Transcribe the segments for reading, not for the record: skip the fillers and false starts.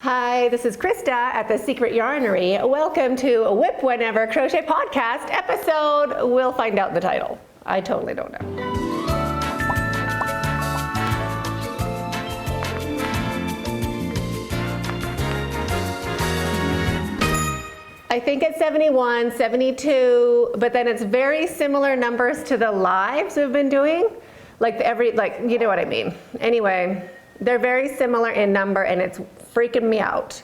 Hi, this is Krista at The Secret Yarnery. Welcome to a Whip Whenever Crochet Podcast episode. We'll find out the title. I totally don't know. I think it's 71, 72, but then it's very similar numbers to the lives we've been doing. You know what I mean. Anyway, they're very similar in number and it's freaking me out.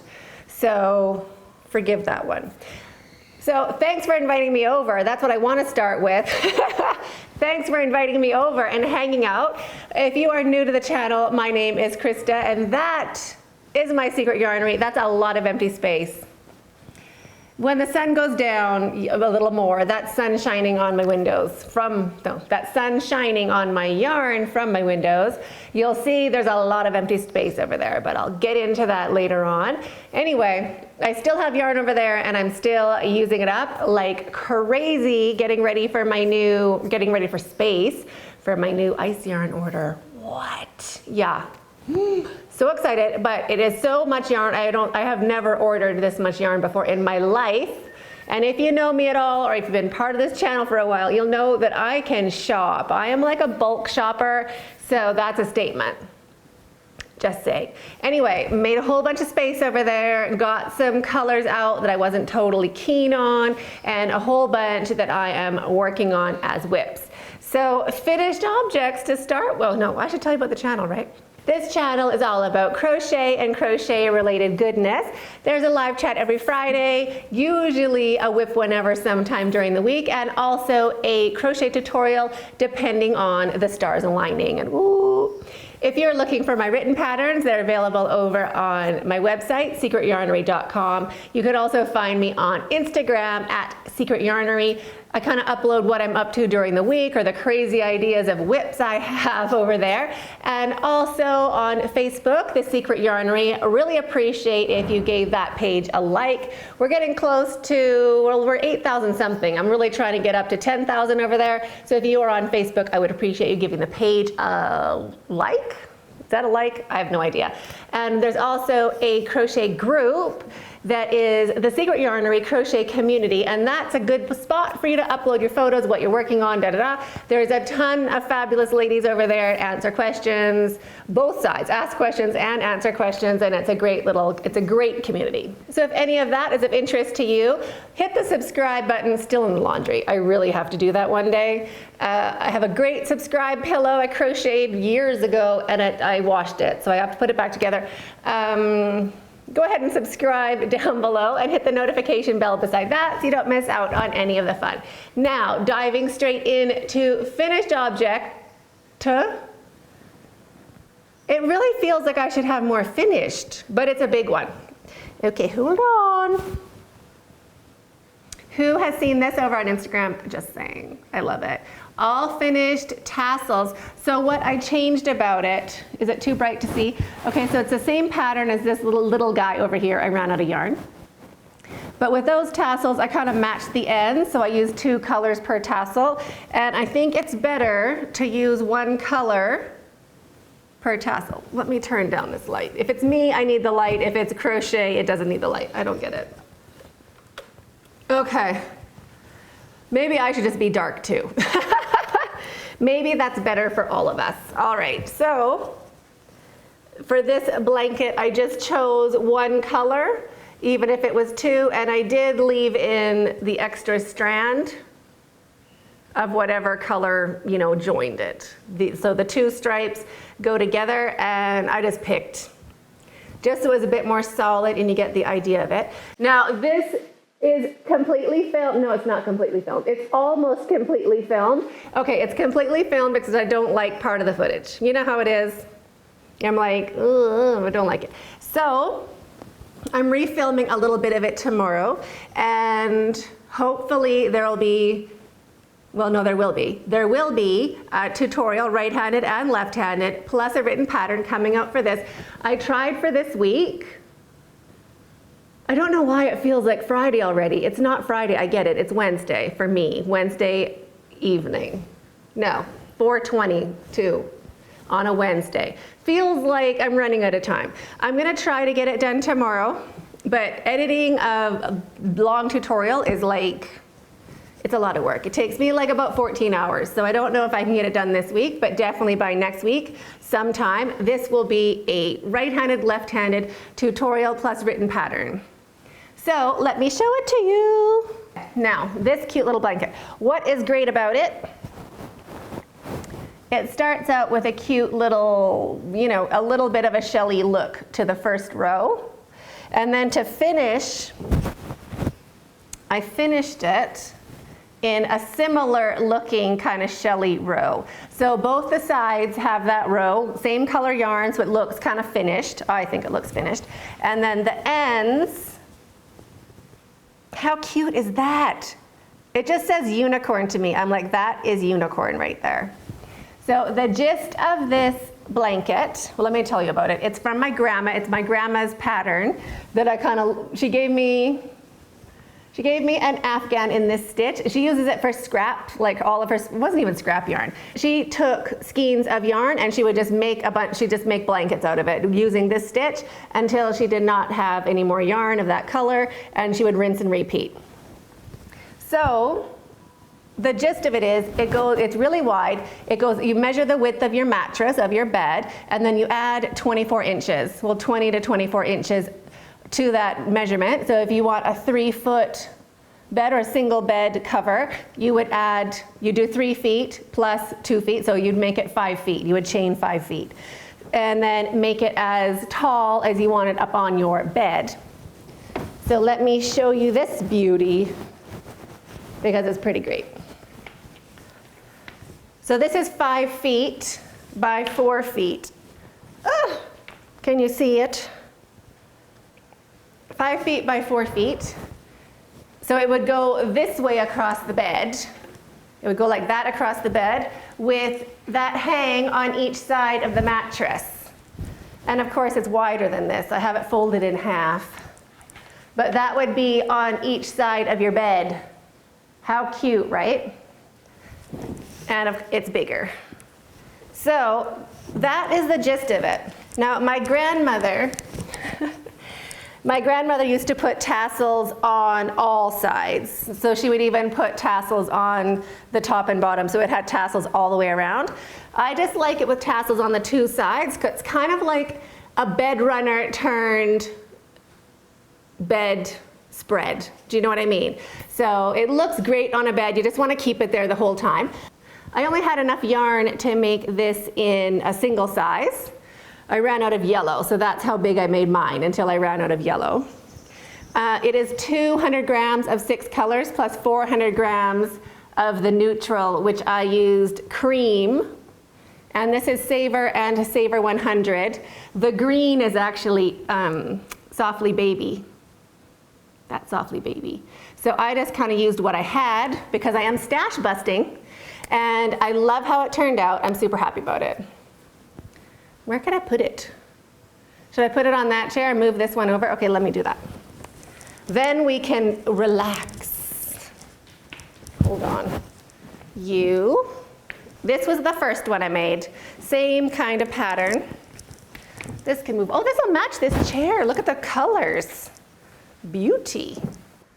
So forgive that one. So thanks for inviting me over. That's what I want to start with. Thanks for inviting me over and hanging out. If you are new to the channel, my name is Krista and that is my secret yarnery. That's a lot of empty space. When the sun goes down a little more, that sun shining on my windows that sun shining on my yarn from my windows, you'll see there's a lot of empty space over there, but I'll get into that later on. Anyway, I still have yarn over there and I'm still using it up like crazy, getting ready for space for my new ice yarn order. What? Yeah. So excited, but it is so much yarn. I have never ordered this much yarn before in my life. And if you know me at all, or if you've been part of this channel for a while, you'll know that I can shop. I am like a bulk shopper, so that's a statement. Just saying. Anyway, made a whole bunch of space over there, got some colors out that I wasn't totally keen on, and a whole bunch that I am working on as whips. So finished objects to start. Well, no, I should tell you about the channel, right? This channel is all about crochet and crochet related goodness. There's a live chat every Friday, usually a whip whenever sometime during the week, and also a crochet tutorial depending on the stars aligning. And ooh. If you're looking for my written patterns, they're available over on my website, secretyarnery.com. You could also find me on Instagram at secretyarnery. I kind of upload what I'm up to during the week or the crazy ideas of whips I have over there. And also on Facebook, The Secret Yarnery. I really appreciate if you gave that page a like. We're getting close to, well, we're 8,000 something. I'm really trying to get up to 10,000 over there. So if you are on Facebook, I would appreciate you giving the page a like. Is that a like? I have no idea. And there's also a crochet group that is the Secret Yarnery Crochet Community, and that's a good spot for you to upload your photos, what you're working on, There's a ton of fabulous ladies over there, answer questions, both sides, ask questions and answer questions, and it's a great community. So if any of that is of interest to you, hit the subscribe button. Still in the laundry. I really have to do that one day. I have a great subscribe pillow I crocheted years ago, and I washed it, so I have to put it back together. Go ahead and subscribe down below and hit the notification bell beside that so you don't miss out on any of the fun. Now, diving straight into finished object. It really feels like I should have more finished, but it's a big one. Okay, hold on. Who has seen this over on Instagram? Just saying, I love it. All finished tassels. So what I changed about it, is it too bright to see? Okay, so it's the same pattern as this little guy over here. I ran out of yarn. But with those tassels, I kind of matched the ends, so I used 2 colors per tassel. And I think it's better to use 1 color per tassel. Let me turn down this light. If it's me, I need the light. If it's crochet, it doesn't need the light. I don't get it. Okay. Maybe I should just be dark too. Maybe that's better for all of us. All right, so for this blanket, I just chose 1 color, even if it was 2, and I did leave in the extra strand of whatever color, joined it. So the 2 stripes go together, and I just picked, just so it was a bit more solid and you get the idea of it. Now this is completely filmed. No, it's not completely filmed. It's almost completely filmed. Okay, it's completely filmed because I don't like part of the footage. You know how it is? I'm like, I don't like it. So I'm refilming a little bit of it tomorrow, and hopefully there will be a tutorial, right-handed and left-handed, plus a written pattern coming out for this. I tried for this week. I don't know why it feels like Friday already. It's not Friday, I get it. It's Wednesday for me, Wednesday evening. No, 4:22. on a Wednesday. Feels like I'm running out of time. I'm gonna try to get it done tomorrow, but editing a long tutorial is like, it's a lot of work. It takes me like about 14 hours. So I don't know if I can get it done this week, but definitely by next week, sometime, this will be a right-handed, left-handed tutorial plus written pattern. So let me show it to you. Now, this cute little blanket. What is great about it? It starts out with a cute little, you know, a little bit of a Shelley look to the first row. And then to finish, I finished it in a similar looking kind of Shelley row. So both the sides have that row, same color yarn, so it looks kind of finished. I think it looks finished. And then the ends, how cute is that? It just says unicorn to me. I'm like, that is unicorn right there. So the gist of this blanket, well, let me tell you about it. It's from my grandma. It's my grandma's pattern that I kind of, she gave me an Afghan in this stitch. She uses it for scrap, like all of her, it wasn't even scrap yarn. She took skeins of yarn and she would just make a bunch, she'd just make blankets out of it using this stitch until she did not have any more yarn of that color, and she would rinse and repeat. So the gist of it is, it's really wide. It goes, you measure the width of your mattress, of your bed, and then you add 24 inches, well, 20 to 24 inches to that measurement. So if you want a 3-foot bed or a single bed cover, you do 3 feet plus 2 feet, so you'd make it 5 feet. You would chain 5 feet. And then make it as tall as you want it up on your bed. So let me show you this beauty, because it's pretty great. So this is 5 feet by 4 feet. Can you see it? 5 feet by 4 feet. So it would go this way across the bed. It would go like that across the bed with that hang on each side of the mattress. And of course it's wider than this. I have it folded in half. But that would be on each side of your bed. How cute, right? And it's bigger. So that is the gist of it. Now my grandmother used to put tassels on all sides. So she would even put tassels on the top and bottom, so it had tassels all the way around. I just like it with tassels on the 2 sides, because it's kind of like a bed runner turned bed spread. Do you know what I mean? So it looks great on a bed. You just want to keep it there the whole time. I only had enough yarn to make this in a single size. I ran out of yellow, so that's how big I made mine until I ran out of yellow. It is 200 grams of 6 colors plus 400 grams of the neutral, which I used cream. And this is Savor and Savor 100. The green is actually Softly Baby. That's Softly Baby. So I just kind of used what I had because I am stash busting. And I love how it turned out. I'm super happy about it. Where could I put it? Should I put it on that chair and move this one over? Okay, let me do that. Then we can relax. Hold on. This was the first one I made. Same kind of pattern. This can move. Oh, this will match this chair. Look at the colors. Beauty.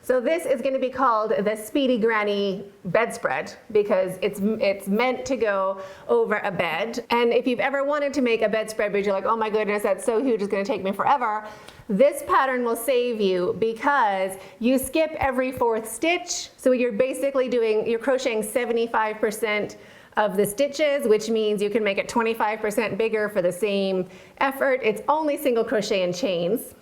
So this is going to be called the Speedy Granny bedspread because it's meant to go over a bed. And if you've ever wanted to make a bedspread, but you're like, oh my goodness, that's so huge, it's going to take me forever, this pattern will save you because you skip every 4th stitch. So you're basically you're crocheting 75% of the stitches, which means you can make it 25% bigger for the same effort. It's only single crochet and chains.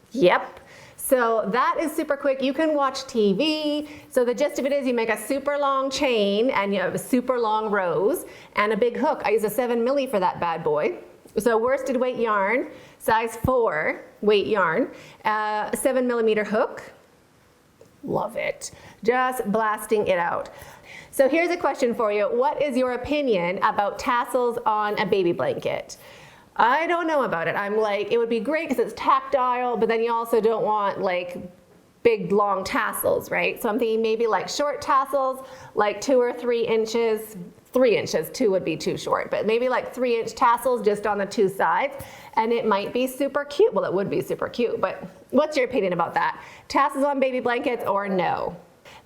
Yep. So that is super quick. You can watch TV. So the gist of it is you make a super long chain and you have super long rows and a big hook. I use a 7 milli for that bad boy. So worsted weight yarn, size 4 weight yarn, 7 millimeter hook. Love it. Just blasting it out. So here's a question for you. What is your opinion about tassels on a baby blanket? I don't know about it. I'm like, it would be great because it's tactile, but then you also don't want like big long tassels, right? So I'm thinking maybe like short tassels, like 2 or 3 inches, 3 inches, 2 would be too short, but maybe like 3-inch tassels just on the 2 sides, and it might be super cute. Well, it would be super cute, but what's your opinion about that? Tassels on baby blankets or no?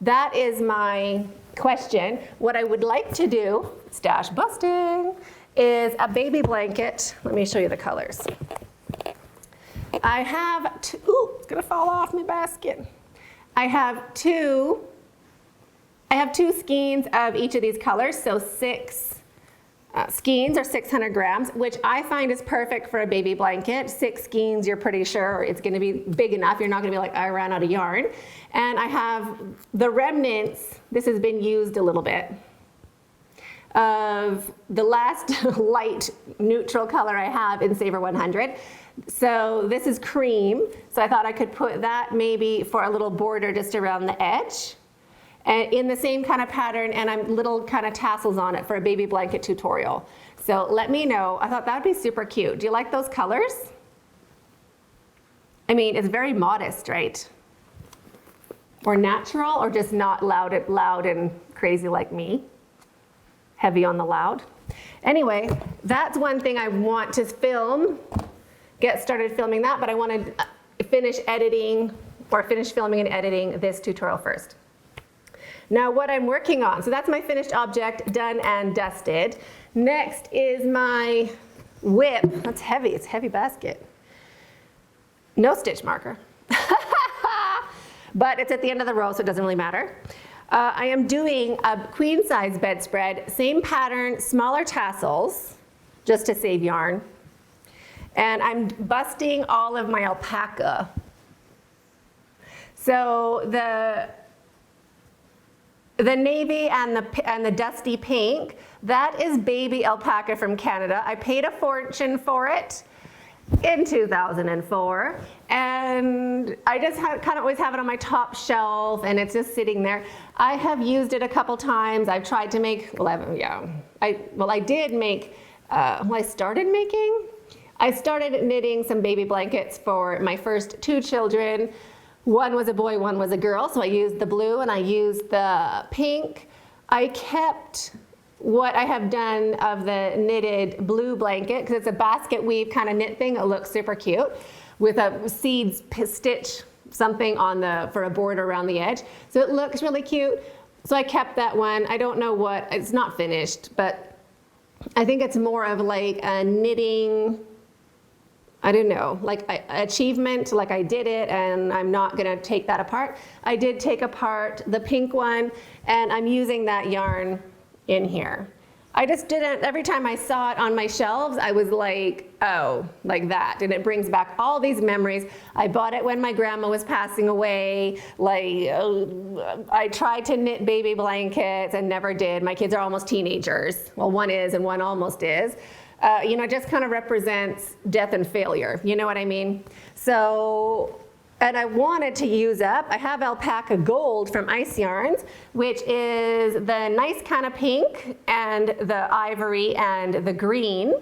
That is my question. What I would like to do, stash busting, is a baby blanket. Let me show you the colors. I have two, ooh, it's gonna fall off my basket. I have two skeins of each of these colors, so 6 skeins or 600 grams, which I find is perfect for a baby blanket. 6 skeins, you're pretty sure it's gonna be big enough. You're not gonna be like, I ran out of yarn. And I have the remnants, this has been used a little bit, of the last light neutral color I have in Saver 100. So this is cream, so I thought I could put that maybe for a little border just around the edge. And in the same kind of pattern, and I'm little kind of tassels on it for a baby blanket tutorial. So let me know. I thought that'd be super cute. Do you like those colors? I mean, it's very modest, right? Or natural, or just not loud and crazy like me? Heavy on the loud. Anyway, that's one thing I want to film. Get started filming that, but I want to finish filming and editing this tutorial first. Now what I'm working on, so that's my finished object, done and dusted. Next is my whip. That's heavy, it's a heavy basket. No stitch marker. But it's at the end of the row, so it doesn't really matter. I am doing a queen size bedspread, same pattern, smaller tassels, just to save yarn. And I'm busting all of my alpaca. So the navy and the dusty pink, that is baby alpaca from Canada. I paid a fortune for it in 2004, and I just kind of always have it on my top shelf, and it's just sitting there. I have used it a couple times. I've tried to make, I started knitting some baby blankets for my first 2 children. One was a boy, one was a girl, so I used the blue and I used the pink. I kept what I have done of the knitted blue blanket, because it's a basket weave kind of knit thing. It looks super cute with a seeds stitch something on for a border around the edge. So it looks really cute. So I kept that one. I don't know it's not finished, but I think it's more of like a knitting, I don't know, like achievement, like I did it and I'm not gonna take that apart. I did take apart the pink one and I'm using that yarn in here. I just didn't, every time I saw it on my shelves, I was like, oh, like that. And it brings back all these memories. I bought it when my grandma was passing away. I tried to knit baby blankets and never did. My kids are almost teenagers. Well, one is and one almost is. It just kind of represents death and failure. You know what I mean? So, and I wanted to use up, I have alpaca gold from Ice Yarns, which is the nice kind of pink and the ivory and the green.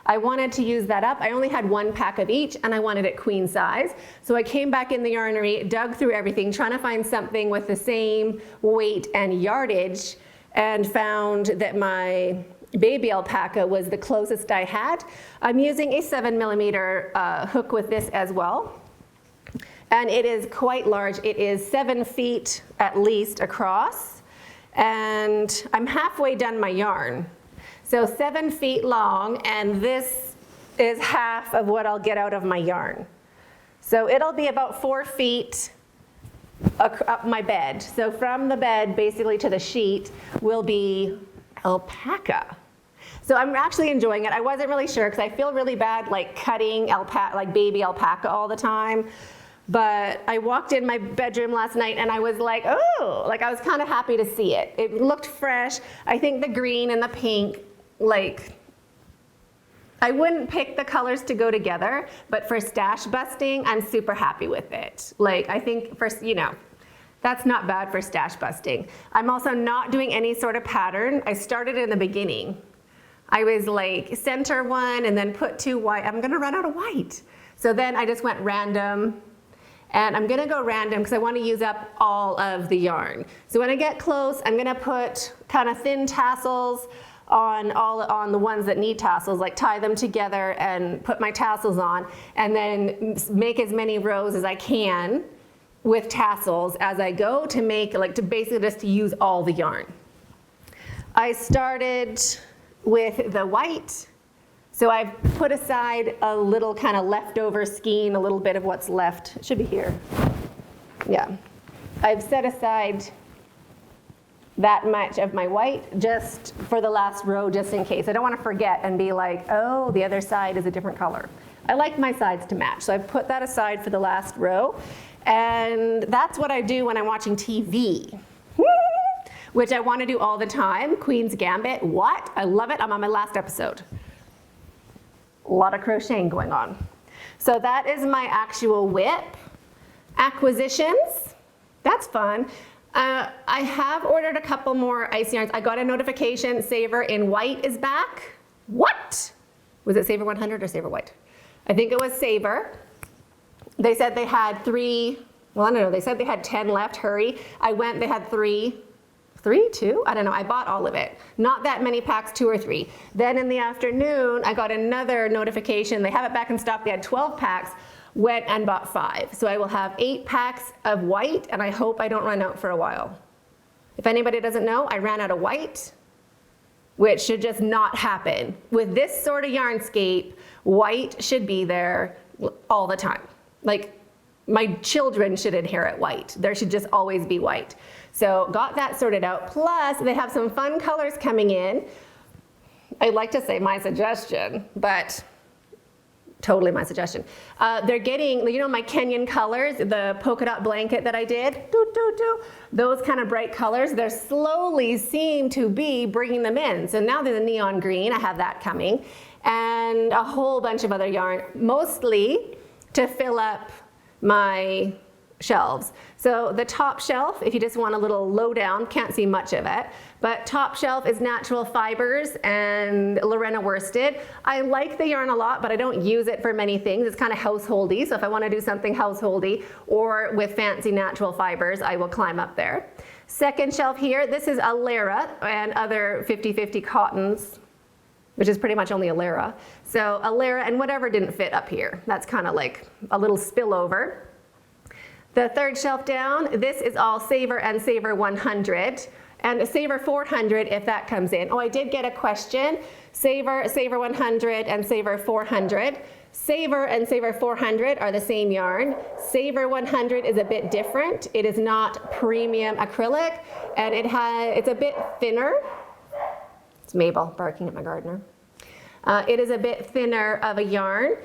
I wanted to use that up. I only had 1 pack of each and I wanted it queen size. So I came back in the yarnery, dug through everything, trying to find something with the same weight and yardage, and found that my baby alpaca was the closest I had. I'm using a 7mm hook with this as well. And it is quite large. It is 7 feet at least across. And I'm halfway done my yarn. So 7 feet long, and this is half of what I'll get out of my yarn. So it'll be about 4 feet up my bed. So from the bed basically to the sheet will be alpaca. So I'm actually enjoying it. I wasn't really sure because I feel really bad like cutting baby alpaca all the time. But I walked in my bedroom last night and I was like, oh, I was kind of happy to see it. It looked fresh. I think the green and the pink, I wouldn't pick the colors to go together, but for stash busting, I'm super happy with it. I think that's not bad for stash busting. I'm also not doing any sort of pattern. I started in the beginning. I was like center one and then put 2 white. I'm gonna run out of white. So then I just went random. And I'm gonna go random because I want to use up all of the yarn. So when I get close, I'm gonna put kind of thin tassels on the ones that need tassels, like tie them together and put my tassels on, and then make as many rows as I can with tassels as I go to make, like, to basically just to use all the yarn. I started with the white, so I've put aside a little kind of leftover skein, a little bit of what's left. It should be here. Yeah. I've set aside that much of my white just for the last row, just in case. I don't want to forget and be like, oh, the other side is a different color. I like my sides to match, so I've put that aside for the last row. And that's what I do when I'm watching TV, which I want to do all the time. Queen's Gambit, what? I love it. I'm on my last episode. A lot of crocheting going on. So that is my actual whip. Acquisitions, that's fun. I have ordered a couple more ice yarns. I got a notification, Saver in white is back. What? Was it Saver 100 or Saver white? I think it was Saver. They said they had 3, well, I don't know, they said they had 10 left, hurry. I went, they had 2? I don't know, I bought all of it. Not that many packs, 2 or 3. Then in the afternoon, I got another notification, they have it back in stock, they had 12 packs. Went and bought 5. So I will have 8 packs of white, and I hope I don't run out for a while. If anybody doesn't know, I ran out of white, which should just not happen. With this sort of yarnscape, white should be there all the time. Like, my children should inherit white. There should just always be white. So got that sorted out. Plus, they have some fun colors coming in. I'd like to say my suggestion, but totally my suggestion. They're getting, you know, my Kenyan colors, the polka dot blanket that I did, those kind of bright colors, they're slowly seem to be bringing them in. So now there's a neon green, I have that coming, and a whole bunch of other yarn, mostly to fill up my shelves. So the top shelf, if you just want a little lowdown, can't see much of it, but top shelf is Natural Fibers and Lorena Worsted. I like the yarn a lot, but I don't use it for many things. It's kind of householdy, so if I want to do something householdy or with fancy natural fibers, I will climb up there. Second shelf here, this is Alara and other 50-50 cottons, which is pretty much only Alara. So Alara and whatever didn't fit up here. That's kind of like a little spillover. The third shelf down, this is all Saver and Saver 100, and Saver 400 if that comes in. Oh, I did get a question. Saver, Saver 100, and Saver 400. Saver and Saver 400 are the same yarn. Saver 100 is a bit different. It is not premium acrylic, and it's a bit thinner. It's Mabel barking at my gardener. It is a bit thinner of a yarn.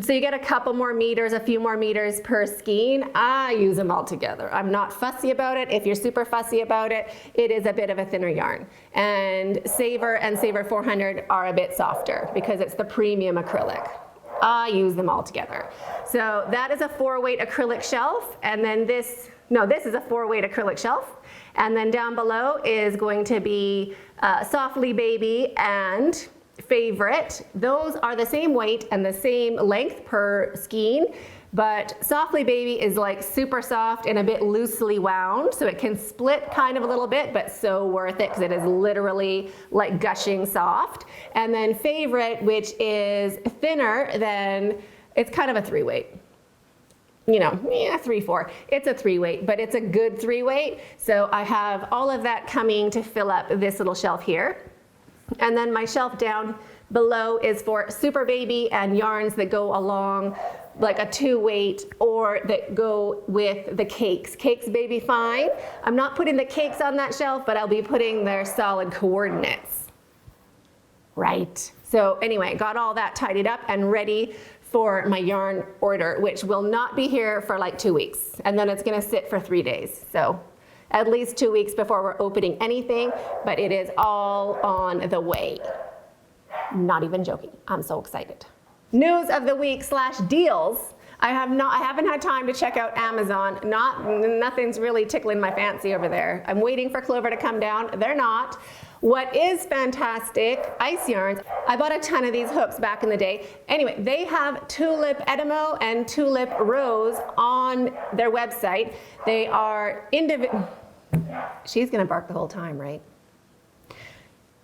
So you get a couple more meters, a few more meters per skein. I use them all together. I'm not fussy about it. If you're super fussy about it, it is a bit of a thinner yarn. And Saver and Saver 400 are a bit softer because it's the premium acrylic. I use them all together. So that is a 4-weight acrylic shelf. And then this is a 4-weight acrylic shelf. And then down below is going to be Softly Baby and Favorite. Those are the same weight and the same length per skein, but Softly Baby is like super soft and a bit loosely wound, so it can split kind of a little bit, but so worth it because it is literally like gushing soft. And then Favorite, which is thinner than, it's kind of a 3-weight. You know, 3-4. It's a 3-weight, but it's a good 3-weight. So I have all of that coming to fill up this little shelf here. And then my shelf down below is for Super Baby and yarns that go along like a 2-weight or that go with the cakes. Cakes Baby Fine. I'm not putting the cakes on that shelf, but I'll be putting their solid coordinates. Right. So anyway, got all that tidied up and ready for my yarn order, which will not be here for like 2 weeks. And then it's gonna sit for 3 days. So at least 2 weeks before we're opening anything, but it is all on the way. Not even joking, I'm so excited. News of the week / deals. I haven't had time to check out Amazon. Nothing's really tickling my fancy over there. I'm waiting for Clover to come down, they're not. What is fantastic, Ice Yarns, I bought a ton of these hooks back in the day. Anyway, they have Tulip Edamo and Tulip Rose on their website. They are she's gonna bark the whole time, right?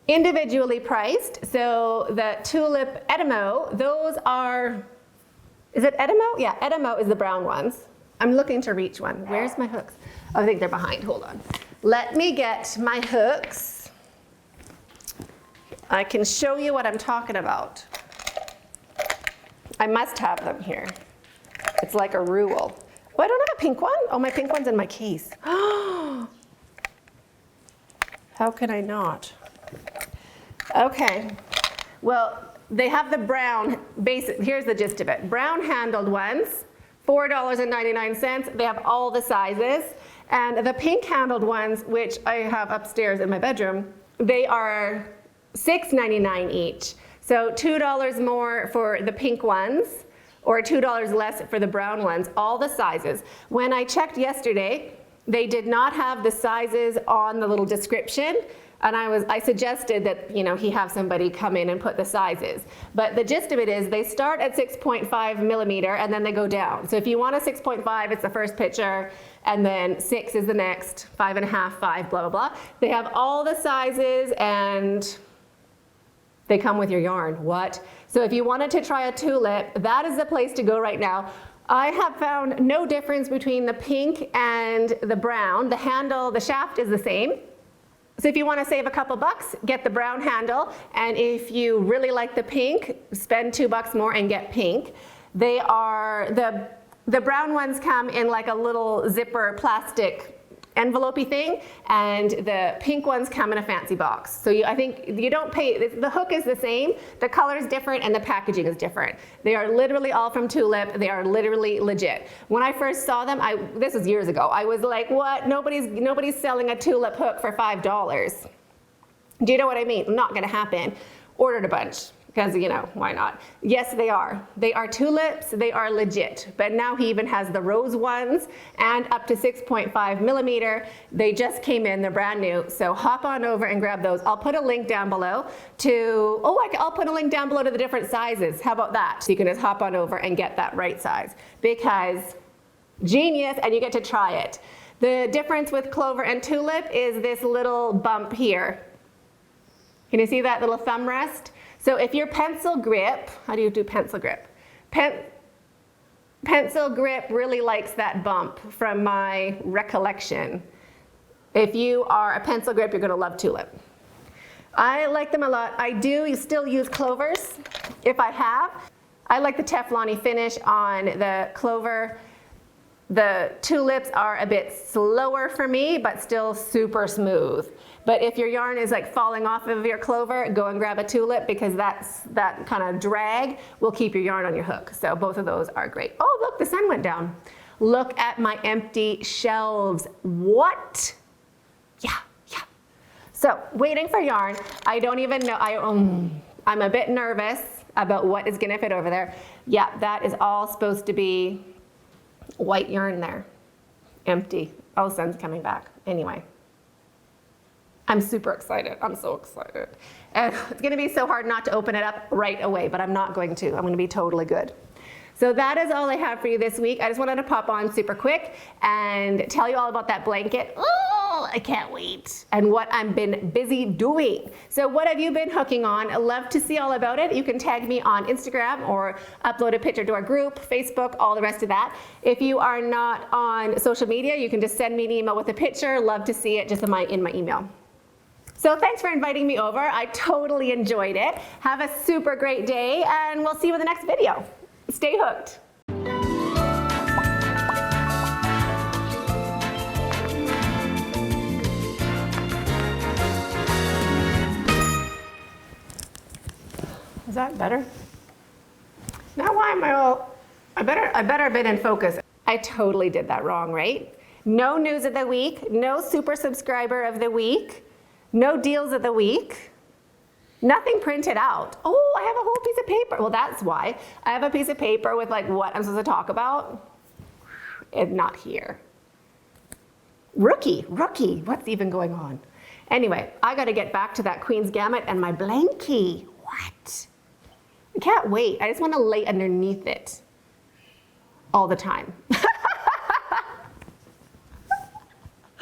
Individually priced. So the Tulip Edamo, those are, is it Edamo? Yeah, Edamo is the brown ones. I'm looking to reach one. Where's my hooks? Oh, I think they're behind, hold on. Let me get my hooks. I can show you what I'm talking about. I must have them here. It's like a rule. Oh, I don't have a pink one. Oh, my pink one's in my case. How can I not? Okay, well, they have the brown basic, here's the gist of it. Brown handled ones, $4.99. They have all the sizes. And the pink handled ones, which I have upstairs in my bedroom, they are $6.99 each. So $2 more for the pink ones, or $2 less for the brown ones, all the sizes. When I checked yesterday, they did not have the sizes on the little description. And I suggested that, you know, he have somebody come in and put the sizes. But the gist of it is they start at 6.5 millimeter and then they go down. So if you want a 6.5, it's the first picture, and then 6 is the next, 5.5, 5, blah, blah, blah. They have all the sizes and they come with your yarn. What? So if you wanted to try a tulip, that is the place to go right now. I have found no difference between the pink and the brown. The handle, the shaft is the same. So if you want to save a couple bucks, get the brown handle, and if you really like the pink, spend $2 more and get pink. They are, the brown ones come in like a little zipper plastic envelope-y thing, and the pink ones come in a fancy box. So I think you don't pay, the hook is the same, the color is different, and the packaging is different. They are literally all from Tulip. They are literally legit. When I first saw them, this was years ago, I was like, what? Nobody's selling a Tulip hook for $5. Do you know what I mean? Not gonna happen. Ordered a bunch. Because, you know, why not? Yes, they are. They are tulips, they are legit. But now he even has the rose ones and up to 6.5 millimeter. They just came in, they're brand new. So hop on over and grab those. I'll put a link down below to, I'll put a link down below to the different sizes. How about that? So you can just hop on over and get that right size. Because genius, and you get to try it. The difference with clover and tulip is this little bump here. Can you see that little thumb rest? So if your pencil grip, how do you do pencil grip? Pencil grip really likes that bump from my recollection. If you are a pencil grip, you're gonna love tulip. I like them a lot. I do still use clovers if I have. I like the Teflon-y finish on the clover. The tulips are a bit slower for me, but still super smooth. But if your yarn is like falling off of your clover, go and grab a tulip, because that kind of drag will keep your yarn on your hook. So both of those are great. Oh, look, the sun went down. Look at my empty shelves. What? Yeah. So waiting for yarn. I don't even know, I'm a bit nervous about what is gonna fit over there. Yeah, that is all supposed to be white yarn there. Empty. Oh, sun's coming back. Anyway. I'm super excited. I'm so excited. And it's gonna be so hard not to open it up right away, but I'm not going to. I'm gonna be totally good. So that is all I have for you this week. I just wanted to pop on super quick and tell you all about that blanket. Oh, I can't wait. And what I've been busy doing. So what have you been hooking on? I'd love to see all about it. You can tag me on Instagram or upload a picture to our group, Facebook, all the rest of that. If you are not on social media, you can just send me an email with a picture. Love to see it just in my email. So thanks for inviting me over. I totally enjoyed it. Have a super great day, and we'll see you in the next video. Stay hooked. Is that better? Now why am I all, I better have been in focus. I totally did that wrong, right? No news of the week, no super subscriber of the week, no deals of the week, nothing printed out. Oh, I have a whole piece of paper. Well, that's why. I have a piece of paper with like what I'm supposed to talk about. It's not here. Rookie, what's even going on? Anyway, I got to get back to that Queen's Gambit and my blankie. What? I can't wait. I just want to lay underneath it all the time.